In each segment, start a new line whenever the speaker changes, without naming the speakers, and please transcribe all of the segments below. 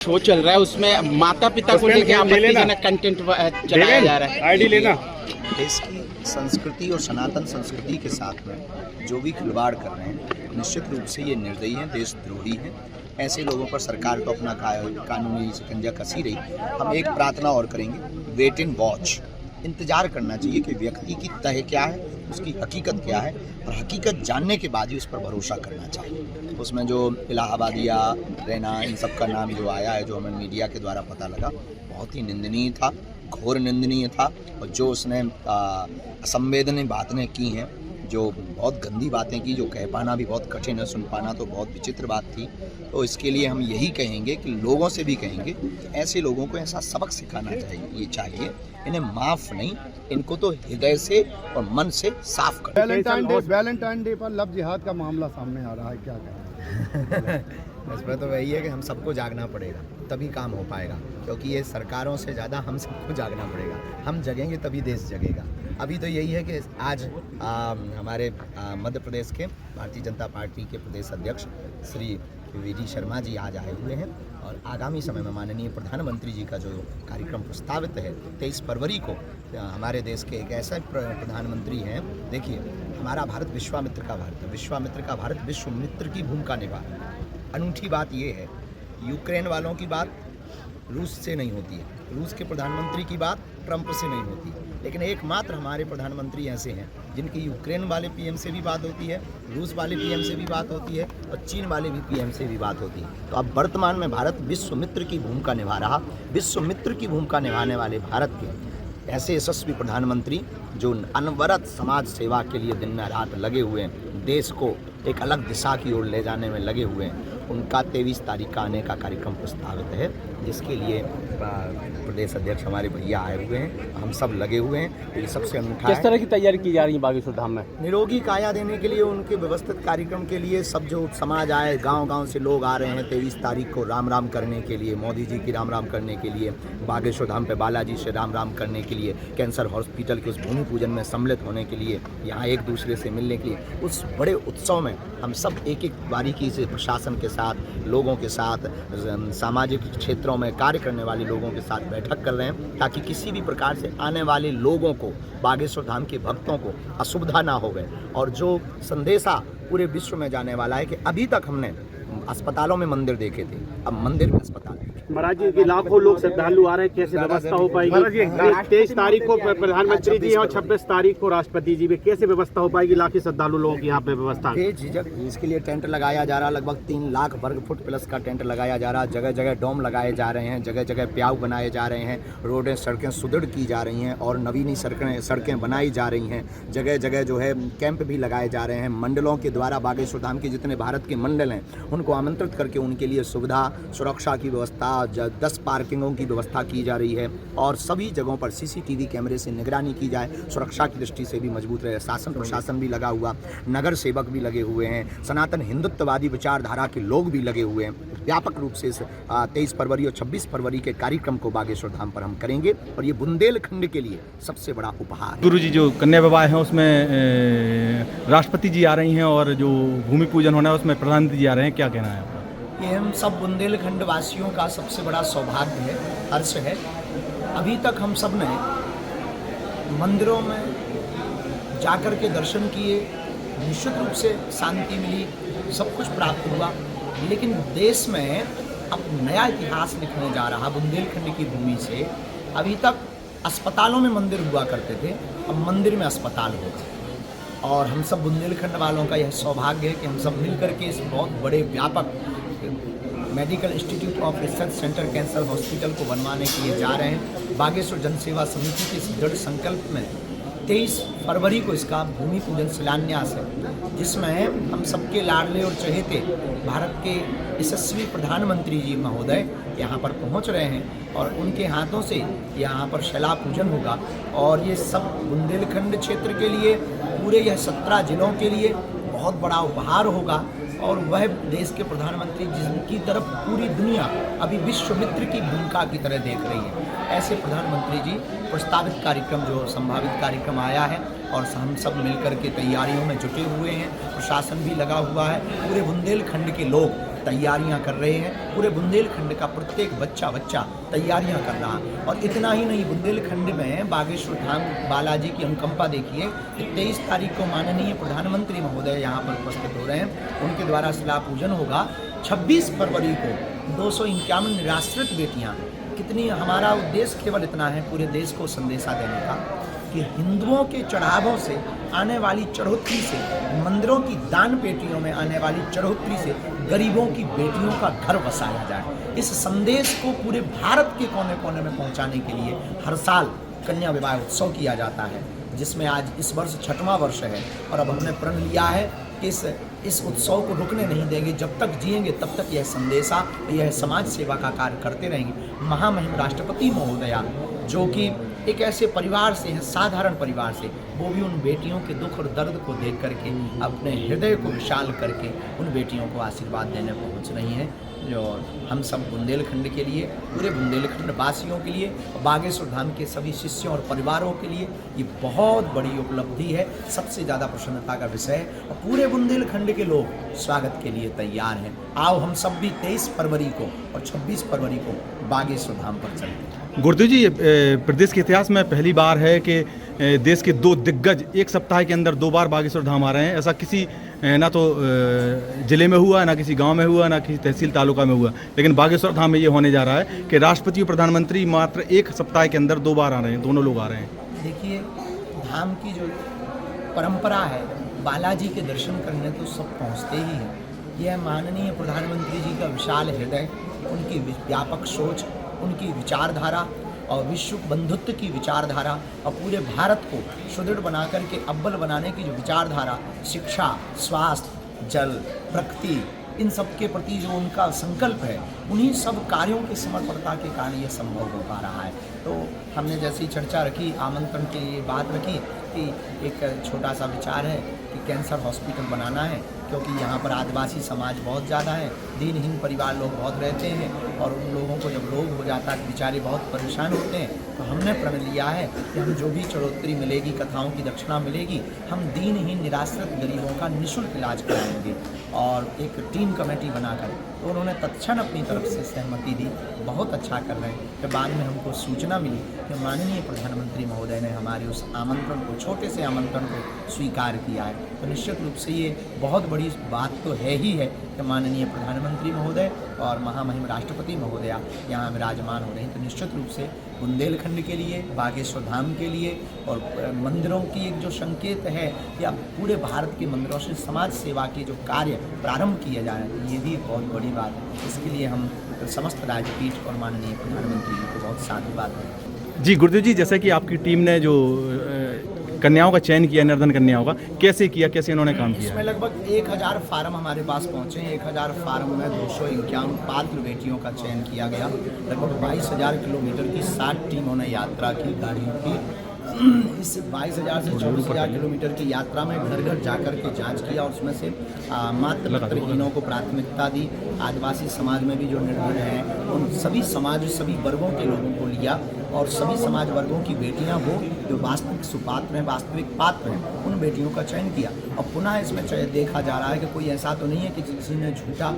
Show चल रहा है उसमें माता पिता को लेकर आपत्तिजनक कंटेंट चलाया जा रहा है।
आईडी लेना।
देश की संस्कृति और सनातन संस्कृति के साथ में जो भी खिलवाड़ कर रहे हैं निश्चित रूप से ये निर्दयी हैं, देशद्रोही हैं। ऐसे लोगों पर सरकार तो अपना कानूनी शिकंजा कसी रही। हम एक प्रार्थना और करेंगे, वेट एंड वॉच, इंतजार करना चाहिए कि व्यक्ति की तह क्या है, उसकी हकीकत क्या है, और हकीकत जानने के बाद ही उस पर भरोसा करना चाहिए। उसमें जो इलाहाबादिया रैना इन सब का नाम जो आया है, जो हमें मीडिया के द्वारा पता लगा, बहुत ही निंदनीय था, घोर निंदनीय था। और जो उसने असंवेदनीय बातें की हैं, जो बहुत गंदी बातें की, जो कह पाना भी बहुत कठिन है, सुन पाना तो बहुत विचित्र बात थी। तो इसके लिए हम यही कहेंगे कि लोगों से भी कहेंगे, ऐसे लोगों को ऐसा सबक सिखाना चाहिए, इन्हें माफ़ नहीं, इनको तो हृदय से और मन से साफ कर।
वैलेंटाइन डे पर लव जिहाद का मामला सामने आ रहा है, क्या कहें?
इसमें तो वही है कि हम सबको जागना पड़ेगा, तभी काम हो पाएगा, क्योंकि ये सरकारों से ज़्यादा हम सबको जागना पड़ेगा। हम जगेंगे तभी देश जगेगा। अभी तो यही है कि आज हमारे मध्य प्रदेश के भारतीय जनता पार्टी के प्रदेश अध्यक्ष श्री वी.डी. शर्मा जी आज आए हुए हैं, और आगामी समय में माननीय प्रधानमंत्री जी का जो कार्यक्रम प्रस्तावित है 23 फरवरी को, हमारे देश के एक ऐसा प्रधानमंत्री हैं। देखिए, हमारा भारत विश्वामित्र का भारत है, विश्वामित्र का भारत विश्व मित्र की भूमिका निभा रहा है। अनूठी बात यह है, यूक्रेन वालों की बात रूस से नहीं होती है, रूस के प्रधानमंत्री की बात ट्रंप से नहीं होती, लेकिन एकमात्र हमारे प्रधानमंत्री ऐसे हैं जिनकी यूक्रेन वाले पीएम से भी बात होती है, रूस वाले पीएम से भी बात होती है, और चीन वाले भी पीएम से भी बात होती है। तो अब वर्तमान में भारत विश्व मित्र की भूमिका निभा रहा, विश्व मित्र की भूमिका निभाने वाले भारत के ऐसे यशस्वी प्रधानमंत्री जो अनवरत समाज सेवा के लिए दिन रात लगे हुए हैं, देश को एक अलग दिशा की ओर ले जाने में लगे हुए हैं, उनका 23 तारीख का आने का कार्यक्रम प्रस्तावित है, जिसके लिए प्रदेश अध्यक्ष हमारे भैया आए हुए हैं, हम सब लगे हुए हैं। ये सबसे अनूठा है।
किस तरह की तैयारी की जा रही है बागेश्वर धाम में?
निरोगी काया देने के लिए, उनके व्यवस्थित कार्यक्रम के लिए सब जो समाज आए, गांव-गांव से लोग आ रहे हैं 23 तारीख को राम राम करने के लिए, मोदी जी की राम राम करने के लिए, बागेश्वर धाम पे बालाजी से राम राम करने के लिए, कैंसर हॉस्पिटल के उस भूमि पूजन में सम्मिलित होने के लिए, यहाँ एक दूसरे से मिलने के लिए, उस बड़े उत्सव में हम सब एक एक बारीकी से प्रशासन के साथ, लोगों के साथ, सामाजिक क्षेत्रों में कार्य करने वाले लोगों के साथ बैठक कर रहे हैं, ताकि किसी भी प्रकार से आने वाले लोगों को, बागेश्वर धाम के भक्तों को असुविधा ना हो गए। और जो संदेशा पूरे विश्व में जाने वाला है कि अभी तक हमने अस्पतालों में मंदिर देखे थे, अब मंदिर में अस्पताल देखे।
महाराज जी की लाखों लोग श्रद्धालु आ रहे हैं, कैसे व्यवस्था हो पाएगी? 23 तारीख को प्रधानमंत्री जी और 26 तारीख को राष्ट्रपति जी में, कैसे व्यवस्था हो पाएगी लाखों श्रद्धालु लोगों की यहाँ पे व्यवस्था?
बेझिझक इसके लिए टेंट लगाया जा रहा है, लगभग 3 लाख वर्ग फुट प्लस का टेंट लगाया जा रहा है। जगह जगह डोम लगाए जा रहे हैं, जगह जगह प्याऊ बनाए जा रहे हैं, रोडें सड़कें सुदृढ़ की जा रही हैं और नवीनी सड़कें बनाई जा रही हैं। जगह जगह जो है कैंप भी लगाए जा रहे हैं। मंडलों के द्वारा बागेश्वर धाम के जितने भारत के मंडल हैं उनको आमंत्रित करके उनके लिए सुविधा, सुरक्षा की व्यवस्था, 10 पार्किंगों की व्यवस्था की जा रही है, और सभी जगहों पर CCTV कैमरे से निगरानी की जाए, सुरक्षा की दृष्टि से भी मजबूत रहे। शासन प्रशासन भी लगा हुआ, नगर सेवक भी लगे हुए हैं, सनातन हिंदुत्ववादी विचारधारा के लोग भी लगे हुए हैं। व्यापक रूप से इस 23 फरवरी और 26 फरवरी के कार्यक्रम को बागेश्वर धाम पर हम करेंगे, और ये बुंदेलखंड के लिए सबसे बड़ा उपहार।
गुरु जी जो कन्या विवाह है उसमें राष्ट्रपति जी आ रही हैं, और जो भूमि पूजन होना है उसमें प्रधानमंत्री जी आ रहे हैं, क्या कहना है आपका?
ये हम सब बुंदेलखंड वासियों का सबसे बड़ा सौभाग्य है, हर्ष है। अभी तक हम सब ने मंदिरों में जाकर के दर्शन किए, निश्चित रूप से शांति मिली, सब कुछ प्राप्त हुआ, लेकिन देश में अब नया इतिहास लिखने जा रहा बुंदेलखंड की भूमि से। अभी तक अस्पतालों में मंदिर हुआ करते थे, अब मंदिर में अस्पताल होगा, और हम सब बुंदेलखंड वालों का यह सौभाग्य है कि हम सब मिलकर के इस बहुत बड़े व्यापक medical institute of research centre cancer hospital को बनवाने के लिए जा रहे हैं। बागेश्वर जनसेवा समिति के इस दृढ़ संकल्प में 23 फरवरी को इसका भूमि पूजन शिलान्यास है, जिसमें हम सबके लाडले और चहेते भारत के यशस्वी प्रधानमंत्री जी महोदय यहाँ पर पहुँच रहे हैं, और उनके हाथों से यहाँ पर शिला पूजन होगा। और ये सब बुंदेलखंड क्षेत्र के लिए, पूरे यह 17 जिलों के लिए बहुत बड़ा उपहार होगा, और वह देश के प्रधानमंत्री जिनकी तरफ पूरी दुनिया अभी विश्व मित्र की भूमिका की तरह देख रही है, ऐसे प्रधानमंत्री जी प्रस्तावित कार्यक्रम, जो संभावित कार्यक्रम आया है, और हम सब मिलकर के तैयारियों में जुटे हुए हैं। प्रशासन भी लगा हुआ है, पूरे बुंदेलखंड के लोग तैयारियां कर रहे हैं। पूरे बुंदेलखंड का प्रत्येक बच्चा तैयारियां कर रहा है। और इतना ही नहीं, बुंदेलखंड में बागेश्वर धाम बालाजी की अनुकंपा देखिए कि 23 तारीख को माननीय प्रधानमंत्री महोदय यहाँ पर उपस्थित हो रहे हैं, उनके द्वारा शिला पूजन होगा। 26 फरवरी को 251 निराश्रित बेटियाँ, कितनी, हमारा उद्देश्य केवल इतना है पूरे देश को संदेशा देने का कि हिंदुओं के चढ़ावों से आने वाली चढ़ोतरी से, मंदिरों की दान पेटियों में आने वाली चढ़ोतरी से गरीबों की बेटियों का घर बसाया जाए। इस संदेश को पूरे भारत के कोने कोने में पहुंचाने के लिए हर साल कन्या विवाह उत्सव किया जाता है, जिसमें आज इस वर्ष 6वां वर्ष है। और अब हमने प्रण लिया है कि इस उत्सव को रुकने नहीं देंगे। जब तक जिएंगे तब तक यह संदेशा, यह समाज सेवा का कार्य करते रहेंगे। महामहिम राष्ट्रपति महोदया जो कि एक ऐसे परिवार से हैं, साधारण परिवार से, वो भी उन बेटियों के दुख और दर्द को देख करके अपने हृदय को विशाल करके उन बेटियों को आशीर्वाद देने पहुंच रही हैं। जो हम सब बुंदेलखंड के लिए, पूरे बुंदेलखंड वासियों के लिए, बागेश्वर धाम के सभी शिष्यों और परिवारों के लिए ये बहुत बड़ी उपलब्धि है, सबसे ज़्यादा प्रसन्नता का विषय है। और पूरे बुंदेलखंड के लोग स्वागत के लिए तैयार हैं। आओ हम सब भी 23 फरवरी को और 26 फरवरी को बागेश्वर धाम पर चलते हैं।
गुरुदेव जी, प्रदेश के इतिहास में पहली बार है कि देश के 2 दिग्गज एक सप्ताह के अंदर 2 बार बागेश्वर धाम आ रहे हैं। ऐसा किसी ना तो ज़िले में हुआ, ना किसी गांव में हुआ, ना किसी तहसील तालुका में हुआ, लेकिन बागेश्वर धाम में ये होने जा रहा है कि राष्ट्रपति और प्रधानमंत्री मात्र एक सप्ताह के अंदर 2 बार आ रहे हैं, दोनों लोग आ रहे हैं।
देखिए, धाम की जो परंपरा है, बालाजी के दर्शन करने तो सब पहुंचते ही हैं। यह माननीय प्रधानमंत्री जी का विशाल हृदय, उनकी व्यापक सोच, उनकी विचारधारा और विश्व बंधुत्व की विचारधारा और पूरे भारत को सुदृढ़ बना करके अव्वल बनाने की जो विचारधारा, शिक्षा, स्वास्थ्य, जल, प्रकृति, इन सब के प्रति जो उनका संकल्प है, उन्हीं सब कार्यों की समर्पणता के कारण ये संभव हो पा रहा है। तो हमने जैसी चर्चा रखी, आमंत्रण की ये बात रखी कि एक छोटा सा विचार है कि कैंसर हॉस्पिटल बनाना है, क्योंकि यहाँ पर आदिवासी समाज बहुत ज़्यादा है, दीनहीन परिवार लोग बहुत रहते हैं, और उन लोगों को जब रोग हो जाता है बेचारे बहुत परेशान होते हैं। तो हमने प्रण लिया है कि हम जो भी चढ़ोतरी मिलेगी, कथाओं की दक्षिणा मिलेगी, हम दीनहीन निराश्रित गरीबों का निःशुल्क इलाज कराएंगे। और एक टीम कमेटी बनाकर, तो उन्होंने तत्क्षण अपनी तरफ से सहमति दी, बहुत अच्छा कर रहे हैं। फिर बाद में हमको सूचना मिली कि माननीय प्रधानमंत्री महोदय ने हमारे उस आमंत्रण को, छोटे से आमंत्रण को स्वीकार किया है। तो निश्चित रूप से ये बहुत बड़ी बात तो है ही है कि माननीय प्रधानमंत्री महोदय और महामहिम राष्ट्रपति महोदया यहाँ विराजमान हो रहे हैं। तो निश्चित रूप से बुंदेलखंड के लिए, बागेश्वर धाम के लिए और मंदिरों की एक जो संकेत है कि अब पूरे भारत के मंदिरों से समाज सेवा के जो कार्य प्रारंभ किए जा रहे हैं, ये भी बहुत बड़ी बात है। इसके लिए हम समस्त राजपीठ और माननीय प्रधानमंत्री जी को बहुत साधुवाद दें।
जी गुरुदेव जी, जैसे कि आपकी टीम ने जो कन्याओं का चयन किया, निर्धन कन्याओं का, कैसे किया, कैसे इन्होंने काम किया?
इसमें लगभग 1000 फार्म हमारे पास पहुँचे हैं। 1000 फार्म में 251 पात्र बेटियों का चयन किया गया। लगभग 22,000 किलोमीटर की 60 टीमों ने यात्रा की, गाड़ियों की। इस 22,000 से 24,000 किलोमीटर की यात्रा में घर घर जाकर के जांच किया, और उसमें से मात्र नेत्रहीनों को प्राथमिकता दी। आदिवासी समाज में भी जो निर्धन हैं, उन सभी समाज, सभी वर्गों के लोगों को लिया, और सभी समाज वर्गों की बेटियां वो जो वास्तविक सुपात्र हैं, वास्तविक पात्र हैं, उन बेटियों का चयन किया। और पुनः इसमें देखा जा रहा है कि कोई ऐसा तो नहीं है कि किसी ने झूठा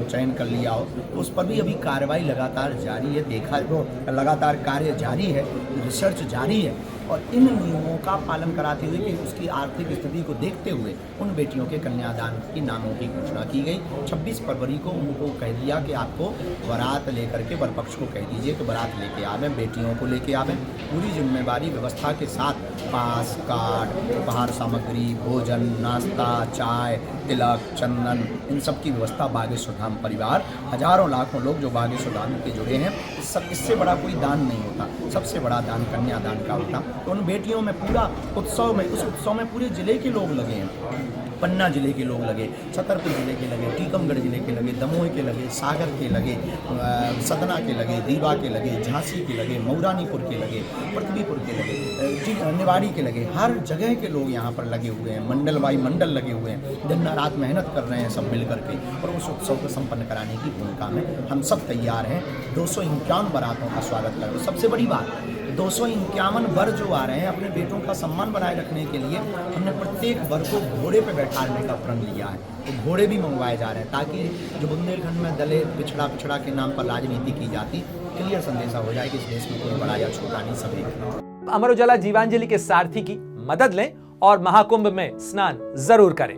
चयन कर लिया हो, तो उस पर भी अभी कार्रवाई लगातार जारी है। देखा तो लगातार कार्य जारी है, रिसर्च जारी है, और इन नियमों का पालन कराते हुए कि उसकी आर्थिक स्थिति को देखते हुए उन बेटियों के कन्यादान की नामों की घोषणा की गई। 26 फरवरी को उनको कह दिया कि आपको बारात लेकर के, वरपक्ष को कह दीजिए कि बारात लेके आवे, बेटियों को लेके आवे। पूरी जिम्मेवारी व्यवस्था के साथ पास, कार्ड, उपहार सामग्री, भोजन, नाश्ता, चाय, तिलक, चंदन, इन सब की व्यवस्था बागेश्वर धाम परिवार, हजारों लाखों लोग जो बागेश्वर धाम के जुड़े हैं, इससे बड़ा कोई दान नहीं होता। सबसे बड़ा दान कन्यादान का होता। तो उन बेटियों में पूरा उत्सव में, उस उत्सव में पूरे जिले के लोग लगे हैं। पन्ना जिले के लोग लगे, छतरपुर जिले के लगे, टीकमगढ़ जिले के लगे, दमोह के लगे, सागर के लगे, सतना के लगे, रीवा के लगे, झांसी के लगे, मऊरानीपुर के लगे, पृथ्वीपुर के लगे, निवाड़ी के लगे। हर जगह के लोग यहाँ पर लगे हुए हैं, मंडल वाई मंडल लगे हुए हैं, दिन रात मेहनत कर रहे हैं सब मिल करके, और उस उत्सव को संपन्न कराने की भूमिका में हम सब तैयार हैं। 251 बारातों का स्वागत कर रहे हैं। सबसे बड़ी बात 251 वर जो आ रहे हैं, अपने बेटों का सम्मान बनाए रखने के लिए हमने प्रत्येक वर को घोड़े पे बैठाने का प्रण लिया है। तो घोड़े भी मंगवाए जा रहे हैं ताकि जो बुंदेलखंड में दलित पिछड़ा के नाम पर राजनीति की जाती, क्लियर संदेशा हो जाए कि इस देश में कोई बड़ा या छोटा नहीं, सभी।
अमर उजाला जीवांजलि के सारथी की मदद लें और महाकुंभ में स्नान जरूर करें।